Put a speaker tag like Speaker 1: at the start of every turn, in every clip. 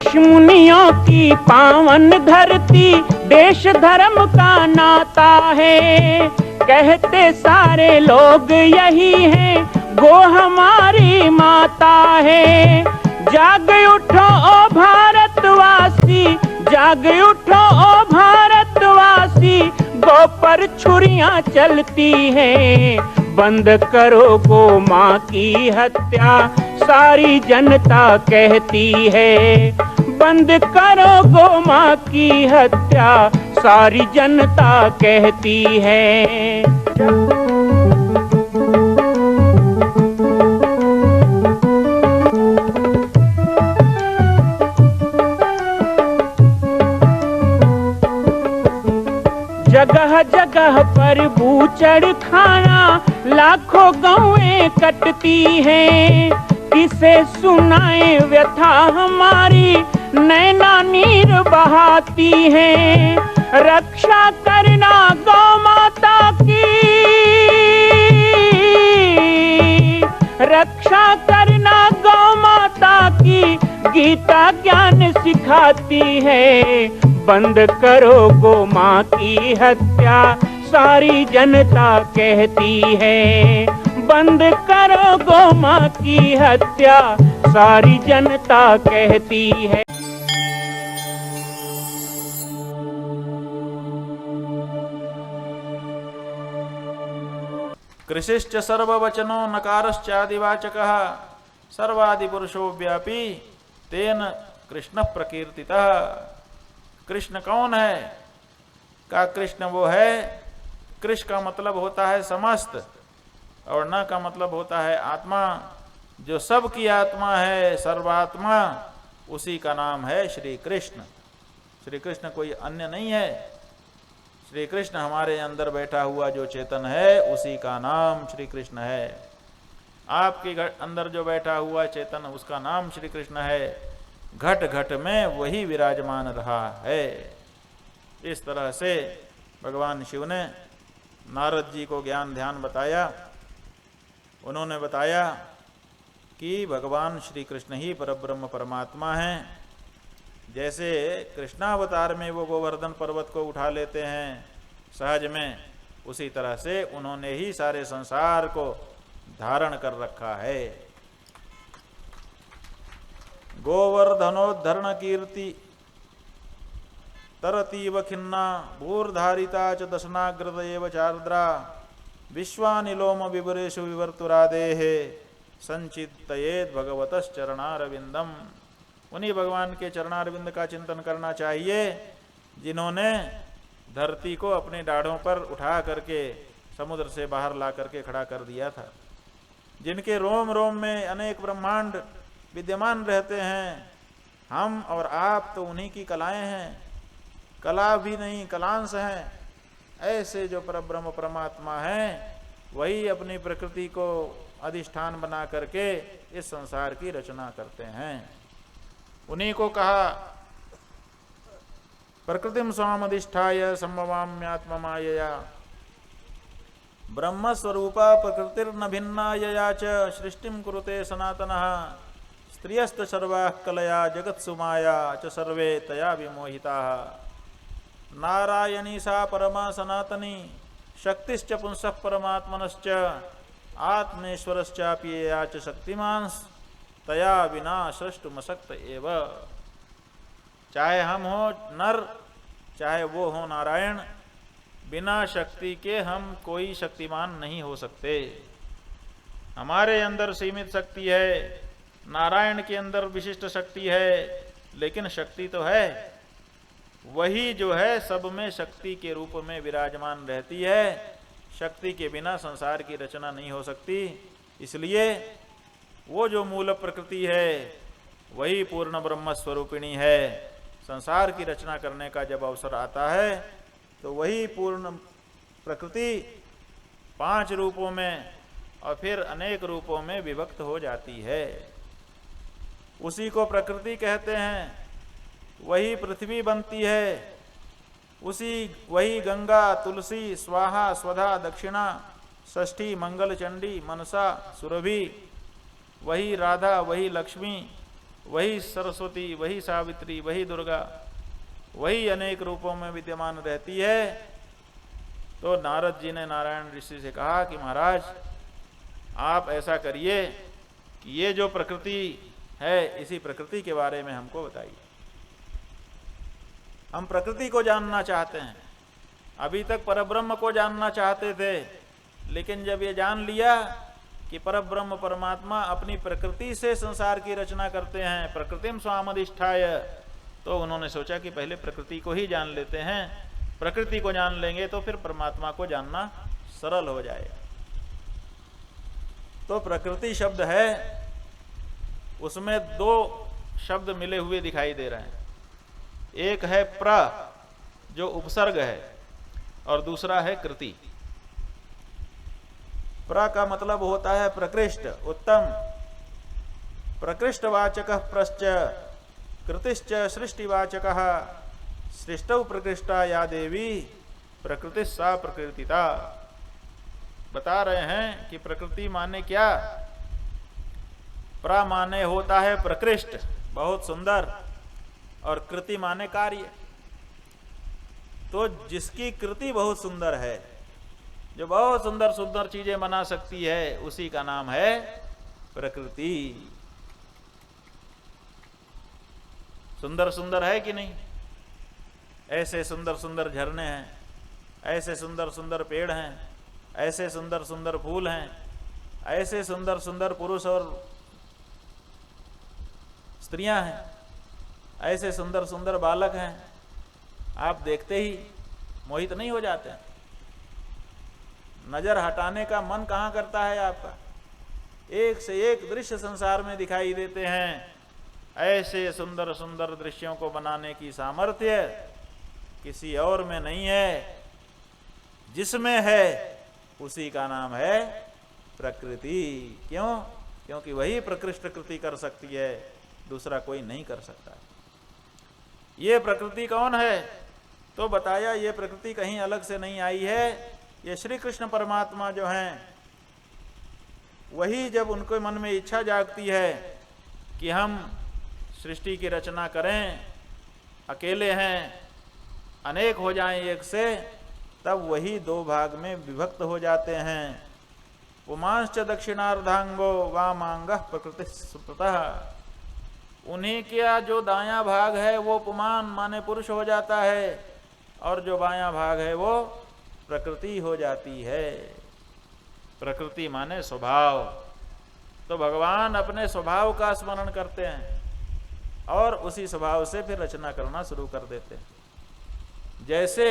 Speaker 1: ऋषि मुनियों की पावन धरती, देश धर्म का नाता है। कहते सारे लोग यही हैं, गो हमारी माता है। जाग उठो ओ भारतवासी, जाग उठो ओ भारतवासी, गो पर छुरियां चलती हैं। बंद करो गो माँ की हत्या, सारी जनता कहती है। बंद करो गो माँ की हत्या, सारी जनता कहती है। जगह जगह पर बूचड़ खाना, लाखों गौएं कटती हैं। किसे सुनाए व्यथा हमारी, नैना नीर बहाती हैं। रक्षा करना गौ माता की, रक्षा करना गौ माता की, गीता ज्ञान सिखाती है। बंद करो गो माँ की हत्या, सारी जनता कहती है। बंद करो गो माँ की हत्या, सारी जनता कहती है।
Speaker 2: कृषिश्च सर्ववचनो नकारश्चादिवाचकः, सर्वादिपुरुषो व्यापी तेन कृष्ण प्रकीर्तितः। कृष्ण कौन है? का कृष्ण वो है। कृष्ण का मतलब होता है समस्त, और न का मतलब होता है आत्मा। जो सब की आत्मा है, सर्वात्मा, उसी का नाम है श्री कृष्ण। श्री कृष्ण कोई अन्य नहीं है। श्री कृष्ण हमारे अंदर बैठा हुआ जो चेतन है, उसी का नाम श्री कृष्ण है। आपके अंदर जो बैठा हुआ चेतन, उसका नाम श्री कृष्ण है। घट घट में वही विराजमान रहा है। इस तरह से भगवान शिव ने नारद जी को ज्ञान ध्यान बताया। उन्होंने बताया कि भगवान श्री कृष्ण ही परब्रह्म परमात्मा हैं। जैसे कृष्णावतार में वो गोवर्धन पर्वत को उठा लेते हैं सहज में, उसी तरह से उन्होंने ही सारे संसार को धारण कर रखा है। गोवर्धनोद्धरण कीर्ति तरतीव खिन्ना, भूर्धारिता च दशनाग्रत एव चार्द्रा, विश्वानिलोम विवरेषु विवर्तुरादेः, संचितयेद भगवतश्चरणारविंदम। उन्हीं भगवान के चरणारविंद का चिंतन करना चाहिए, जिन्होंने धरती को अपने डाढ़ों पर उठा करके समुद्र से बाहर ला करके खड़ा कर दिया था। जिनके रोम रोम में अनेक ब्रह्मांड विद्यमान रहते हैं। हम और आप तो उन्हीं की कलाएं हैं, कला भी नहीं कलांश हैं। ऐसे जो परब्रह्म परमात्मा हैं, वही अपनी प्रकृति को अधिष्ठान बना करके इस संसार की रचना करते हैं। उन्हीं को कहा प्रकृतिम स्वामधिष्ठाय संभवाम्यात्ममायया, ब्रह्मस्वरूपा प्रकृतिर्न भिन्ना यया च सृष्टिं कुरुते सनातनः, स्त्रियस्त सर्वाः कलया जगत्सुमाया च सर्वे तया विमोहिताः। नारायणी सा परमा सनातनी, शक्तिश्च पुंसः परमात्मनश्च, आत्मेश्वरश्चापि यया च शक्तिमांस, तया विना सृष्टुमशक्त एव। चाहे हम हो नर, चाहे वो हो नारायण, बिना शक्ति के हम कोई शक्तिमान नहीं हो सकते। हमारे अंदर सीमित शक्ति है, नारायण के अंदर विशिष्ट शक्ति है, लेकिन शक्ति तो है। वही जो है सब में शक्ति के रूप में विराजमान रहती है। शक्ति के बिना संसार की रचना नहीं हो सकती। इसलिए वो जो मूल प्रकृति है, वही पूर्ण ब्रह्म स्वरूपिणी है। संसार की रचना करने का जब अवसर आता है, तो वही पूर्ण प्रकृति 5 रूपों में और फिर अनेक रूपों में विभक्त हो जाती है। उसी को प्रकृति कहते हैं। वही पृथ्वी बनती है, वही गंगा, तुलसी, स्वाहा, स्वधा, दक्षिणा, षष्ठी, मंगल, चंडी, मनसा, सुरभि, वही राधा, वही लक्ष्मी, वही सरस्वती, वही सावित्री, वही दुर्गा, वही अनेक रूपों में विद्यमान रहती है। तो नारद जी ने नारायण ऋषि से कहा कि महाराज आप ऐसा करिए कि ये जो प्रकृति है इसी प्रकृति के बारे में हमको बताइए। हम प्रकृति को जानना चाहते हैं। अभी तक परब्रह्म को जानना चाहते थे, लेकिन जब ये जान लिया कि परब्रह्म परमात्मा अपनी प्रकृति से संसार की रचना करते हैं, प्रकृतिम स्वामधिष्ठाय, तो उन्होंने सोचा कि पहले प्रकृति को ही जान लेते हैं। प्रकृति को जान लेंगे तो फिर परमात्मा को जानना सरल हो जाएगा। तो प्रकृति शब्द है, उसमें दो शब्द मिले हुए दिखाई दे रहे हैं। एक है प्र जो उपसर्ग है और दूसरा है कृति। प्र का मतलब होता है प्रकृष्ट, उत्तम। प्रकृष्टवाचक प्रश्च, कृतिश्च सृष्टिवाचक। सृष्टौ प्रकृष्टा या देवी प्रकृति सा प्रकृतिता। बता रहे हैं कि प्रकृति माने क्या। प्र माने होता है प्रकृष्ट, बहुत सुंदर, और कृति माने कार्य। तो जिसकी कृति बहुत सुंदर है, जो बहुत सुंदर सुंदर चीजें बना सकती है, उसी का नाम है प्रकृति। सुंदर सुंदर है कि नहीं? ऐसे सुंदर सुंदर झरने हैं, ऐसे सुंदर सुंदर पेड़ हैं, ऐसे सुंदर सुंदर फूल हैं, ऐसे सुंदर सुंदर पुरुष और स्त्रियां हैं, ऐसे सुंदर सुंदर बालक हैं। आप देखते ही मोहित नहीं हो जाते हैं? नजर हटाने का मन कहाँ करता है आपका? एक से एक दृश्य संसार में दिखाई देते हैं। ऐसे सुंदर सुंदर दृश्यों को बनाने की सामर्थ्य किसी और में नहीं है। जिसमें है उसी का नाम है प्रकृति। क्यों? क्योंकि वही प्रकृष्ट कृति कर सकती है, दूसरा कोई नहीं कर सकता। ये प्रकृति कौन है? तो बताया ये प्रकृति कहीं अलग से नहीं आई है। ये श्री कृष्ण परमात्मा जो हैं, वही जब उनके मन में इच्छा जागती है कि हम सृष्टि की रचना करें, अकेले हैं, अनेक हो जाएं एक से, तब वही दो भाग में विभक्त हो जाते हैं। पुमांश्च दक्षिणार्धांगो वामांगः प्रकृति सुप्रतः। उन्हीं का जो दायां भाग है वो पुमान माने पुरुष हो जाता है, और जो बायां भाग है वो प्रकृति हो जाती है। प्रकृति माने स्वभाव। तो भगवान अपने स्वभाव का स्मरण करते हैं और उसी स्वभाव से फिर रचना करना शुरू कर देते हैं। जैसे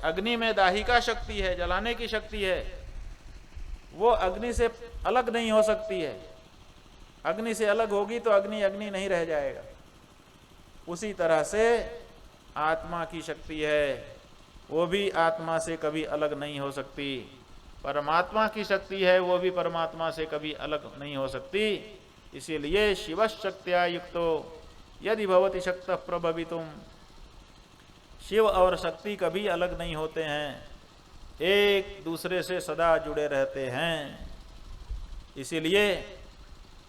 Speaker 2: अग्नि में दाहिका शक्ति है, जलाने की शक्ति है, वो अग्नि से अलग नहीं हो सकती है। अग्नि से अलग होगी तो अग्नि अग्नि नहीं रह जाएगा। उसी तरह से आत्मा की शक्ति है, वो भी आत्मा से कभी अलग नहीं हो सकती। परमात्मा की शक्ति है, वो भी परमात्मा से कभी अलग नहीं हो सकती। इसीलिए शिवशक्त्या युक्तो यदि भवति शक्तः प्रभवितुम। शिव और शक्ति कभी अलग नहीं होते हैं, एक दूसरे से सदा जुड़े रहते हैं। इसीलिए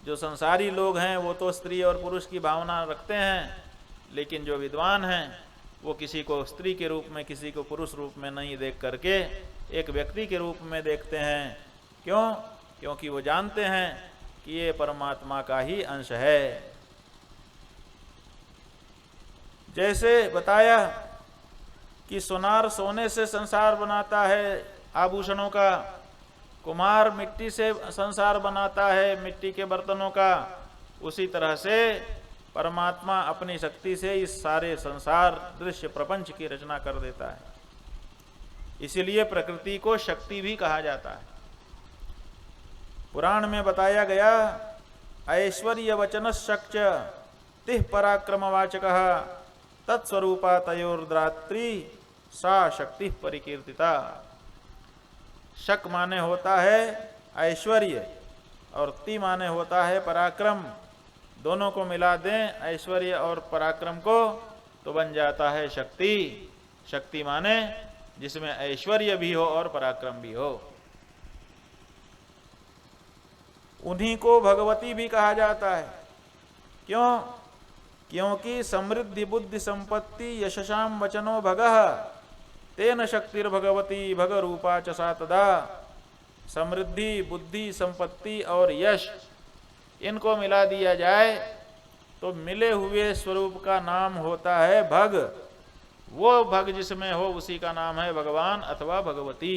Speaker 2: जो संसारी लोग हैं वो तो स्त्री और पुरुष की भावना रखते हैं, लेकिन जो विद्वान हैं वो किसी को स्त्री के रूप में, किसी को पुरुष रूप में नहीं देख करके एक व्यक्ति के रूप में देखते हैं। क्यों? क्योंकि वो जानते हैं कि ये परमात्मा का ही अंश है। जैसे बताया कि सुनार सोने से संसार बनाता है, आभूषणों का, कुम्हार मिट्टी से संसार बनाता है, मिट्टी के बर्तनों का, उसी तरह से परमात्मा अपनी शक्ति से इस सारे संसार दृश्य प्रपंच की रचना कर देता है। इसीलिए प्रकृति को शक्ति भी कहा जाता है। पुराण में बताया गया, ऐश्वर्य वचन शक्च तिह पराक्रमवाचकः तत्स्वरूपा तयोर्द्रात्री सा शक्ति परिकीर्तिता। शक माने होता है ऐश्वर्य और ति माने होता है पराक्रम। दोनों को मिला दें, ऐश्वर्य और पराक्रम को, तो बन जाता है शक्ति। शक्ति माने जिसमें ऐश्वर्य भी हो और पराक्रम भी हो। उन्हीं को भगवती भी कहा जाता है। क्यों? क्योंकि समृद्धि बुद्धि संपत्ति यशसाम वचनो भगः तेन शक्तिर्भगवती भग रूपा च सा तदा। समृद्धि बुद्धि संपत्ति और यश, इनको मिला दिया जाए तो मिले हुए स्वरूप का नाम होता है भग। वो भग जिसमें हो उसी का नाम है भगवान अथवा भगवती।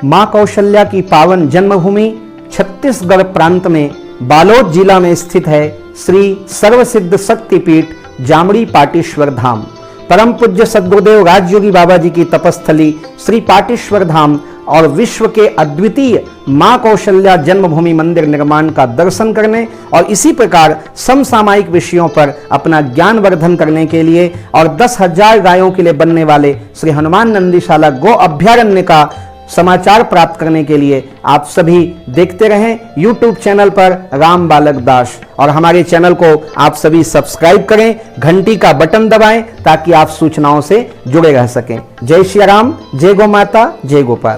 Speaker 3: मां कौशल्या की पावन जन्मभूमि छत्तीसगढ़ प्रांत में बालोद जिला में स्थित है श्री सर्वसिद्ध शक्तिपीठ जामड़ी पाटेश्वर धाम। परम पूज्य सद्गुरुदेव राजयोगी बाबा जी की तपस्थली श्री पाटेश्वर धाम और विश्व के अद्वितीय मां कौशल्या जन्मभूमि मंदिर निर्माण का दर्शन करने और इसी प्रकार समसामयिक विषयों पर अपना ज्ञानवर्धन करने के लिए और 10,000 गायों के लिए बनने वाले श्री हनुमान नंदीशाला गो अभ्यारण्य का समाचार प्राप्त करने के लिए आप सभी देखते रहें YouTube चैनल पर राम बालक दास, और हमारे चैनल को आप सभी सब्सक्राइब करें, घंटी का बटन दबाएं ताकि आप सूचनाओं से जुड़े रह सकें। जय श्री राम, जय गौ माता, जय गोपाल।